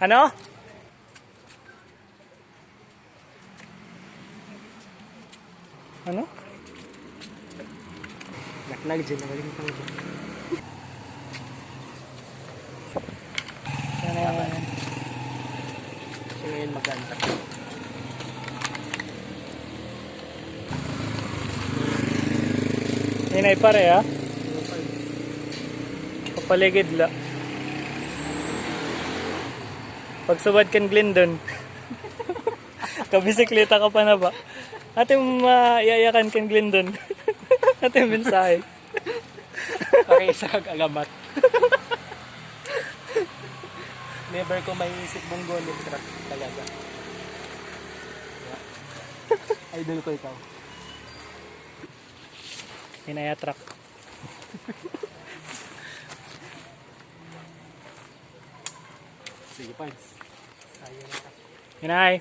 Ano? Ano? Naklag dyan, nakalimutan ko. So ngayon mag-antak. Hinay pare ha? Papaligid la. Pagsubad kan Glendon. Kabisikleta ka pa na ba? Ate maiyayakan kan Glendon. Ate mensahe. Pakisa kag alamat. Never ko may isip bunggo ni truck talaga. Idol ko ikaw. Hinaya truck. Sige, Pads. Sayang na. Hinay.